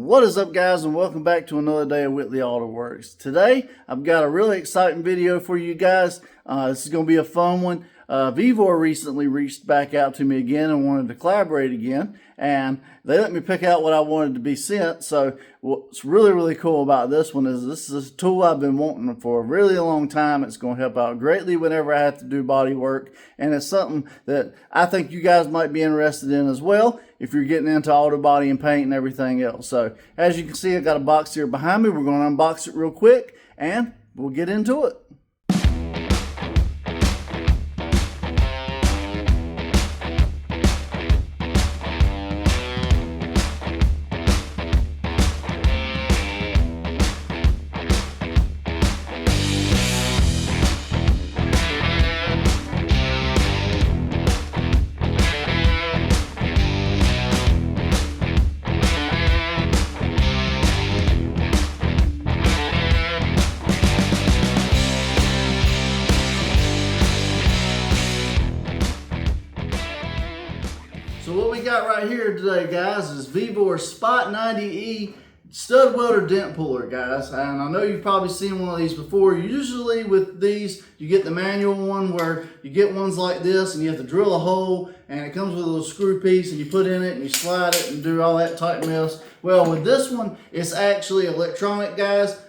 What is up, guys, and welcome back to another day of Whitley Auto Works. Today I've got a really exciting video for you guys. This is going to be a fun one. Vevor recently reached back out to me again and wanted to collaborate again, and they let me pick out what I wanted to be sent. So what's really cool about this one is this is a tool I've been wanting for a really long time. It's going to help out greatly whenever I have to do body work, and it's something that I think you guys might be interested in as well if you're getting into auto body and paint and everything else. So as you can see, I got a box here behind me. We're going to unbox it real quick and we'll get into it. So what we got right here today, guys, is Vevor Spot 90E stud welder dent puller, guys. And I know you've probably seen one of these before. Usually with these, you get the manual one where you get ones like this and you have to drill a hole and it comes with a little screw piece and you put in it and you slide it and do all that type mess. Well, with this one, it's actually electronic, guys.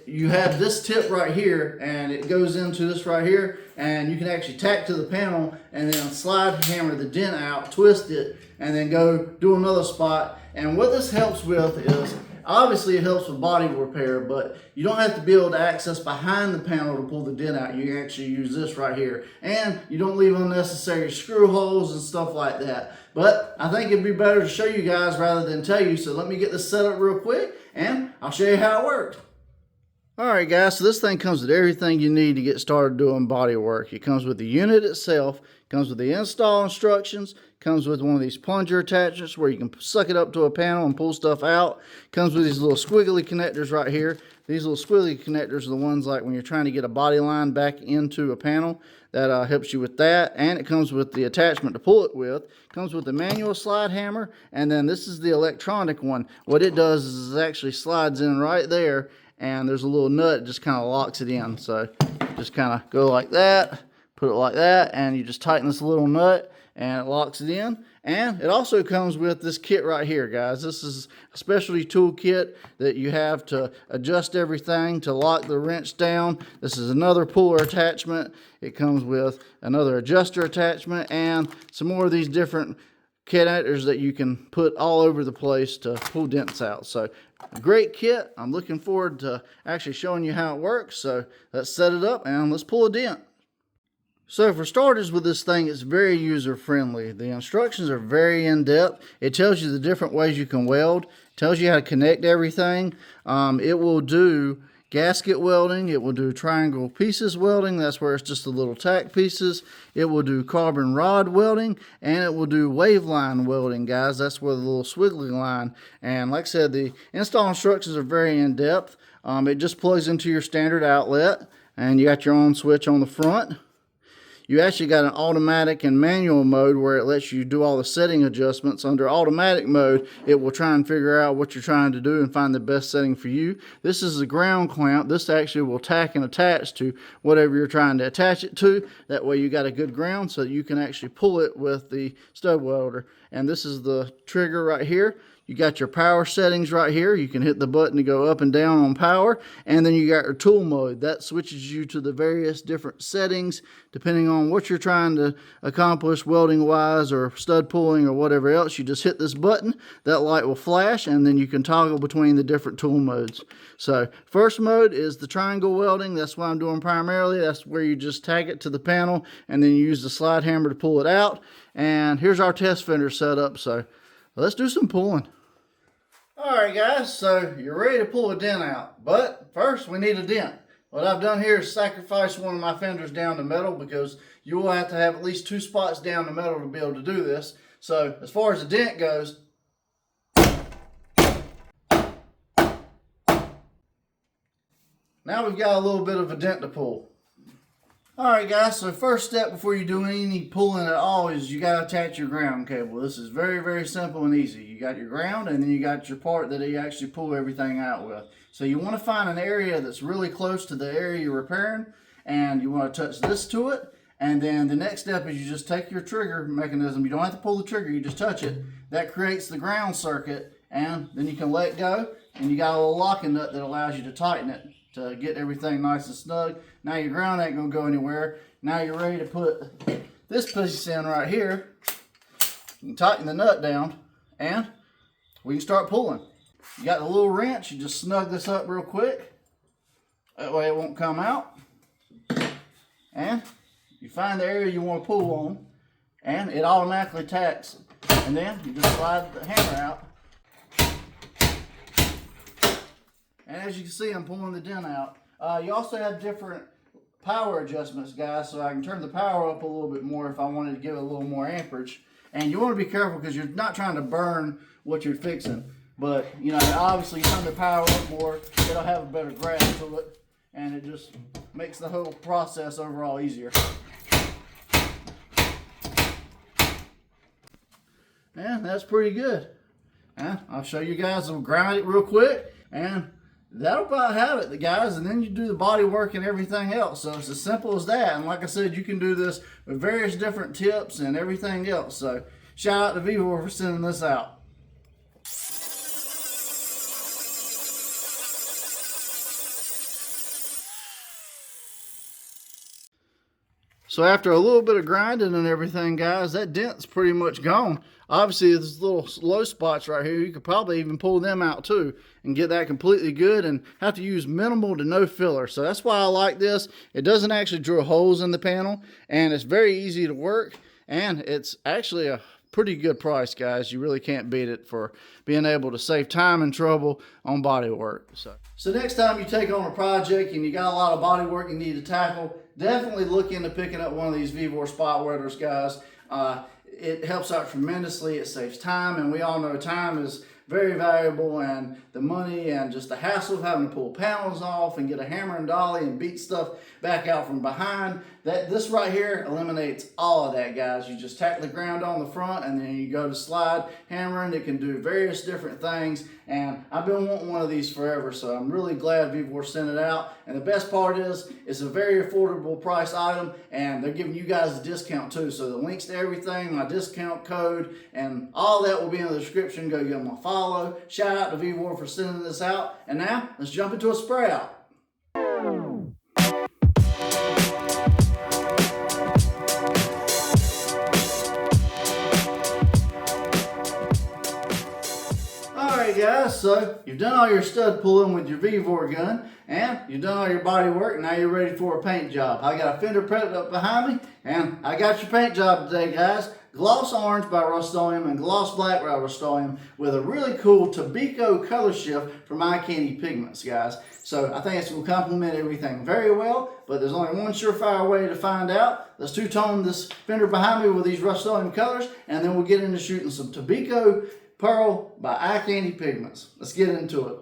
You have this tip right here and it goes into this right here, and you can actually tack to the panel and then slide hammer the dent out, twist it, and then go do another spot. And what this helps with is, obviously it helps with body repair, but you don't have to be able to access behind the panel to pull the dent out. You can actually use this right here, and you don't leave unnecessary screw holes and stuff like that. But I think it'd be better to show you guys rather than tell you, so let me get this set up real quick and I'll show you how it works. Alright guys, so this thing comes with everything you need to get started doing body work. It comes with the unit itself, comes with the install instructions, comes with one of these plunger attachments where you can suck it up to a panel and pull stuff out. Comes with these little squiggly connectors right here. These little squiggly connectors are the ones like when you're trying to get a body line back into a panel. That helps you with that, and it comes with the attachment to pull it with. Comes with the manual slide hammer, and then this is the electronic one. What it does is it actually slides in right there, and there's a little nut that just kind of locks it in. So just kind of go like that, put it like that, and you just tighten this little nut and it locks it in. And it also comes with this kit right here, guys. This is a specialty tool kit that you have to adjust everything to lock the wrench down. This is another puller attachment. It comes with another adjuster attachment and some more of these different connectors that you can put all over the place to pull dents out. So a great kit. I'm looking forward to actually showing you how it works. So let's set it up and let's pull a dent. So for starters with this thing, it's very user friendly. The instructions are very in-depth. It tells you the different ways you can weld. It tells you how to connect everything. It will do gasket welding. It will do triangle pieces welding. That's where it's just the little tack pieces. It will do carbon rod welding, and it will do wave line welding, guys. That's where the little swiggly line. And like I said, the install instructions are very in-depth. It just plugs into your standard outlet, and you got your on switch on the front. You actually got an automatic and manual mode where it lets you do all the setting adjustments. Under automatic mode, it will try and figure out what you're trying to do and find the best setting for you. This is a ground clamp. This actually will tack and attach to whatever you're trying to attach it to. That way you got a good ground so you can actually pull it with the stud welder. And this is the trigger right here. You got your power settings right here. You can hit the button to go up and down on power. And then you got your tool mode. That switches you to the various different settings depending on what you're trying to accomplish welding wise or stud pulling or whatever else. You just hit this button. That light will flash, and then you can toggle between the different tool modes. So first mode is the triangle welding. That's what I'm doing primarily. That's where you just tag it to the panel and then you use the slide hammer to pull it out. And here's our test fender set up. So let's do some pulling. Alright guys, so you're ready to pull a dent out, but first we need a dent. What I've done here is sacrifice one of my fenders down to metal because you will have to have at least 2 spots down to metal to be able to do this. So as far as the dent goes, now we've got a little bit of a dent to pull. Alright guys, so first step before you do any pulling at all is you got to attach your ground cable. This is very, very simple and easy. You got your ground and then you got your part that you actually pull everything out with. So you want to find an area that's really close to the area you're repairing, and you want to touch this to it. And then the next step is you just take your trigger mechanism. You don't have to pull the trigger, you just touch it. That creates the ground circuit, and then you can let go, and you got a little locking nut that allows you to tighten it to get everything nice and snug. Now your ground ain't gonna go anywhere. Now you're ready to put this piece in right here. You can tighten the nut down and we can start pulling. You got the little wrench, you just snug this up real quick. That way it won't come out. And you find the area you want to pull on and it automatically tacks. And then you just slide the hammer out. And as you can see, I'm pulling the dent out. You also have different power adjustments, guys, so I can turn the power up a little bit more if I wanted to give it a little more amperage. And you want to be careful because you're not trying to burn what you're fixing. But, you know, obviously you turn the power up more, it'll have a better grasp to it. And it just makes the whole process overall easier. And that's pretty good. And I'll show you guys, we'll grind it real quick. And that'll about have it, guys, and then you do the body work and everything else. So it's as simple as that. And like I said, you can do this with various different tips and everything else. So shout out to Vevor for sending this out. So after a little bit of grinding and everything, guys, that dent's pretty much gone. Obviously, there's little low spots right here. You could probably even pull them out too and get that completely good and have to use minimal to no filler. So that's why I like this. It doesn't actually drill holes in the panel, and it's very easy to work, and it's actually a pretty good price, guys. You really can't beat it for being able to save time and trouble on body work. So next time you take on a project and you got a lot of body work you need to tackle, definitely look into picking up one of these Vevor spot welders, guys. It helps out tremendously. It saves time, and we all know time is very valuable, and the money and just the hassle of having to pull panels off and get a hammer and dolly and beat stuff back out from behind. This right here eliminates all of that, guys. You just tack the ground on the front and then you go to slide hammering. It can do various different things, and I've been wanting one of these forever, so I'm really glad Vevor sent it out. And the best part is it's a very affordable price item, and they're giving you guys a discount too. So the links to everything, my discount code, and all that will be in the description. Go give them a follow. Shout out to Vevor for sending this out. And now let's jump into a spray out. Alright guys, so you've done all your stud pulling with your Vevor gun, and you've done all your body work, and now you're ready for a paint job. I got a fender prepped up behind me, and I got your paint job today, guys. Gloss Orange by Rustoleum and Gloss Black by Rustoleum with a really cool Tobiko color shift from Eye Candy Pigments, guys. So I think it's going to complement everything very well, but there's only one surefire way to find out. Let's two-tone this fender behind me with these Rustoleum colors, and then we'll get into shooting some Tobiko Pearl by Eye Candy Pigments. Let's get into it.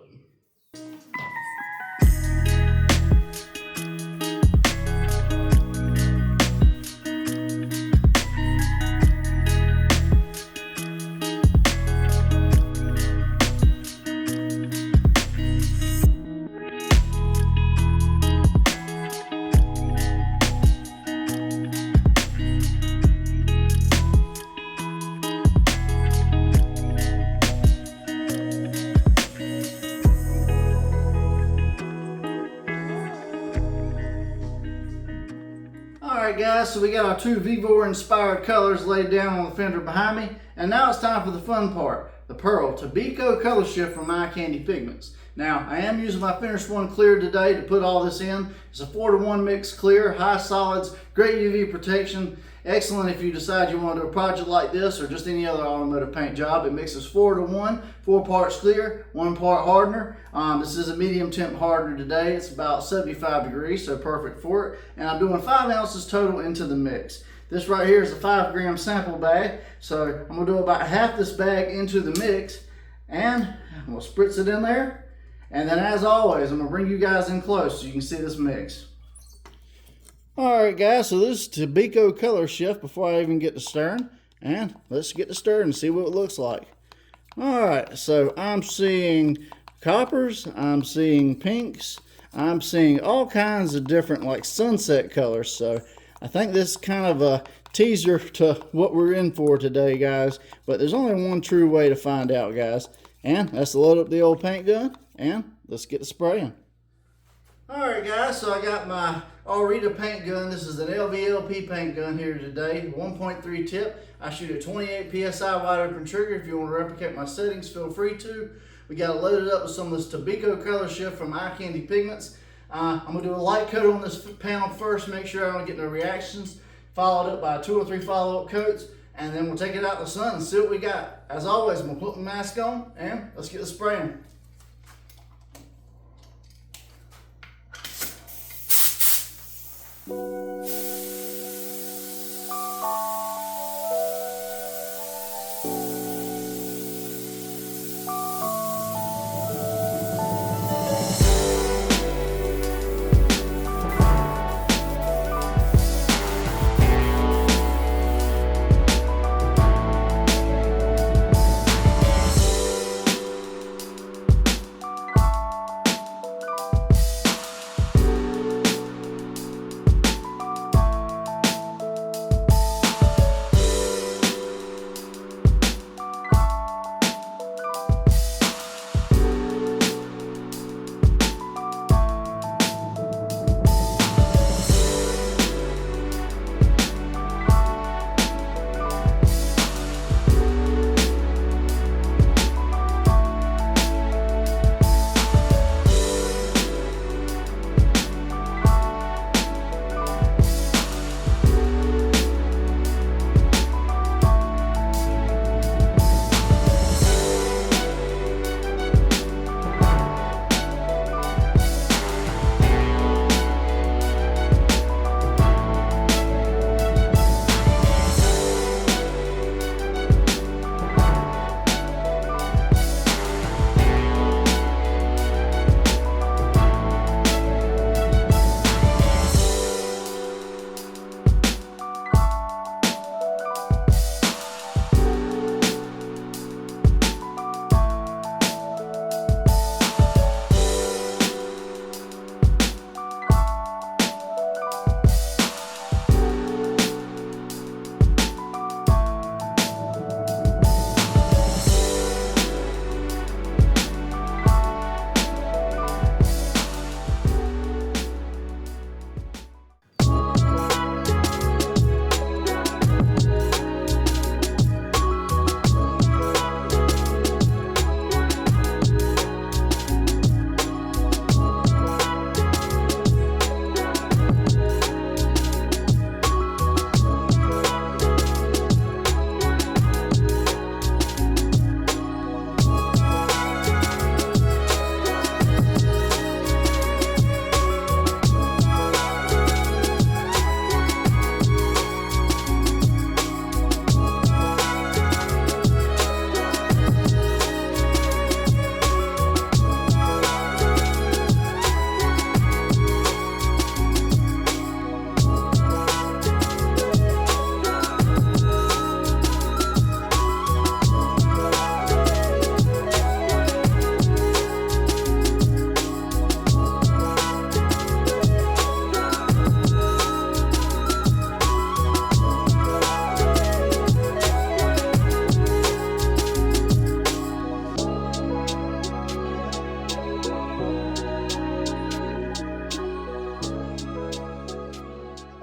Alright guys, so we got our two Vevor inspired colors laid down on the fender behind me, and now it's time for the fun part, the Pearl Tobiko color shift from Eye Candy Pigments. Now, I am using my finished one clear today to put all this in. It's a 4-to-1 mix clear, high solids, great UV protection. Excellent if you decide you want to do a project like this or just any other automotive paint job. It mixes 4-to-1, 4 parts clear, 1 part hardener. This is a medium temp hardener today. It's about 75 degrees, so perfect for it. And I'm doing 5 ounces total into the mix. This right here is a 5-gram sample bag, so I'm gonna do about half this bag into the mix, and I'm gonna spritz it in there. And then as always, I'm gonna bring you guys in close so you can see this mix. Alright guys, so this is Tobiko color shift before I even get to stirring. And let's get to stirring and see what it looks like. Alright, so I'm seeing coppers, I'm seeing pinks, I'm seeing all kinds of different like sunset colors. So I think this is kind of a teaser to what we're in for today, guys. But there's only one true way to find out, guys. And that's to load up the old paint gun and let's get to spraying. Alright guys, so I got my Arita paint gun. This is an LVLP paint gun here today, 1.3 tip. I shoot at 28 PSI wide open trigger. If you want to replicate my settings, feel free to. We got it loaded up with some of this Tobiko color shift from Eye Candy Pigments. I'm going to do a light coat on this panel first, make sure I don't get no reactions. Followed up by 2 or 3 follow-up coats, and then we'll take it out in the sun and see what we got. As always, I'm going to put my mask on, and let's get the spraying.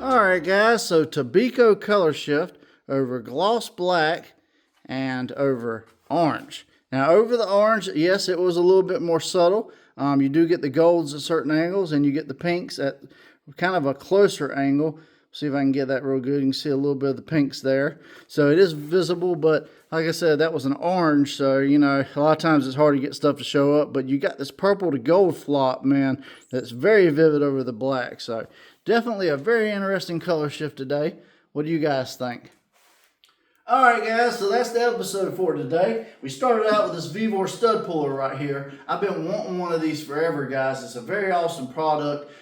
Alright guys, so Tobiko color shift over gloss black and over orange. Now over the orange, yes, it was a little bit more subtle. You do get the golds at certain angles and you get the pinks at kind of a closer angle. See if I can get that real good. You can see a little bit of the pinks there. So it is visible, but like I said, that was an orange. So, you know, a lot of times it's hard to get stuff to show up. But you got this purple to gold flop, man, that's very vivid over the black. So definitely a very interesting color shift today. What do you guys think? Alright guys, so that's the episode for today. We started out with this Vevor stud puller right here. I've been wanting one of these forever, guys. It's a very awesome product.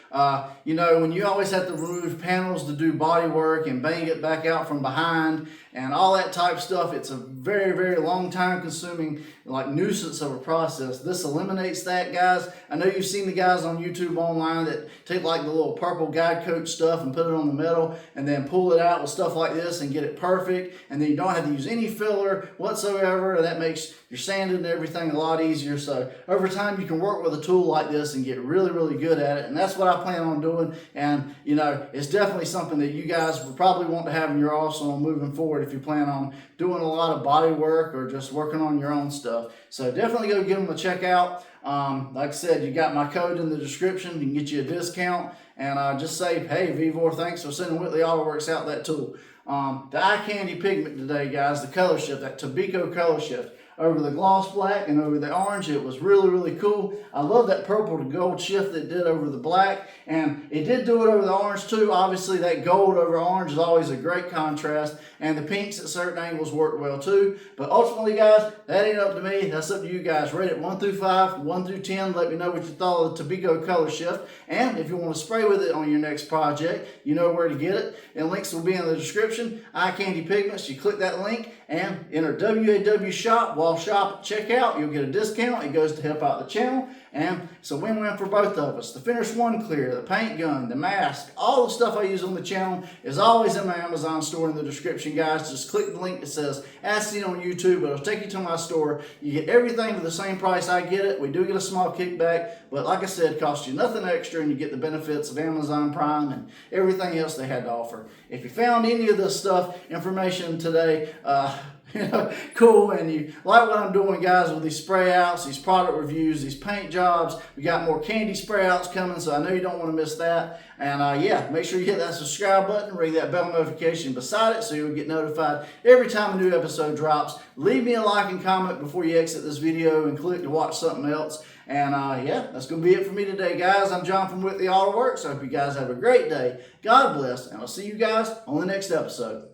You know, when you always have to remove panels to do body work and bang it back out from behind and all that type stuff, it's a very, very long time consuming, like, nuisance of a process. This eliminates that, guys. I know you've seen the guys on YouTube online that take like the little purple guide coat stuff and put it on the metal and then pull it out with stuff like this and get it perfect, and then you don't have to use any filler whatsoever, and that makes your sanding and everything a lot easier. So over time you can work with a tool like this and get really, really good at it, and that's what I plan on doing. And you know, it's definitely something that you guys would probably want to have in your arsenal moving forward if you plan on doing a lot of body work or just working on your own stuff. So definitely go give them a check out. Like I said, you got my code in the description. You can get you a discount, and just say, hey, Vevor, thanks for sending Whitley Auto Works out that tool. The eye candy pigment today, guys, the color shift, that Tobiko color shift, over the gloss black and over the orange, it was really, really cool. I love that purple to gold shift that it did over the black, and it did do it over the orange too. Obviously that gold over orange is always a great contrast, and the pinks at certain angles worked well too. But ultimately, guys, that ain't up to me, that's up to you guys. Rate it 1 through 5, 1 through 10. Let me know what you thought of the Tobiko color shift, and if you want to spray with it on your next project, you know where to get it, and links will be in the description. Eye Candy Pigments, you click that link and enter WAW shop. While shop checkout, you'll get a discount. It goes to help out the channel, and it's a win-win for both of us. The Finish One Clear, the paint gun, the mask, all the stuff I use on the channel is always in my Amazon store in the description, guys. Just click the link that says As Seen on YouTube. It'll take you to my store. You get everything for the same price I get it. We do get a small kickback, but like I said, it costs you nothing extra, and you get the benefits of Amazon Prime and everything else they had to offer. If you found any of this information today, you know, cool, and you like what I'm doing, guys, with these spray outs, these product reviews, these paint jobs, we got more candy spray outs coming, so I know you don't want to miss that. And yeah, make sure you hit that subscribe button, ring that bell notification beside it so you'll get notified every time a new episode drops. Leave me a like and comment before you exit this video and click to watch something else. And yeah, that's going to be it for me today, guys. I'm John from Whitley Auto Works. I hope you guys have a great day. God bless, and I'll see you guys on the next episode.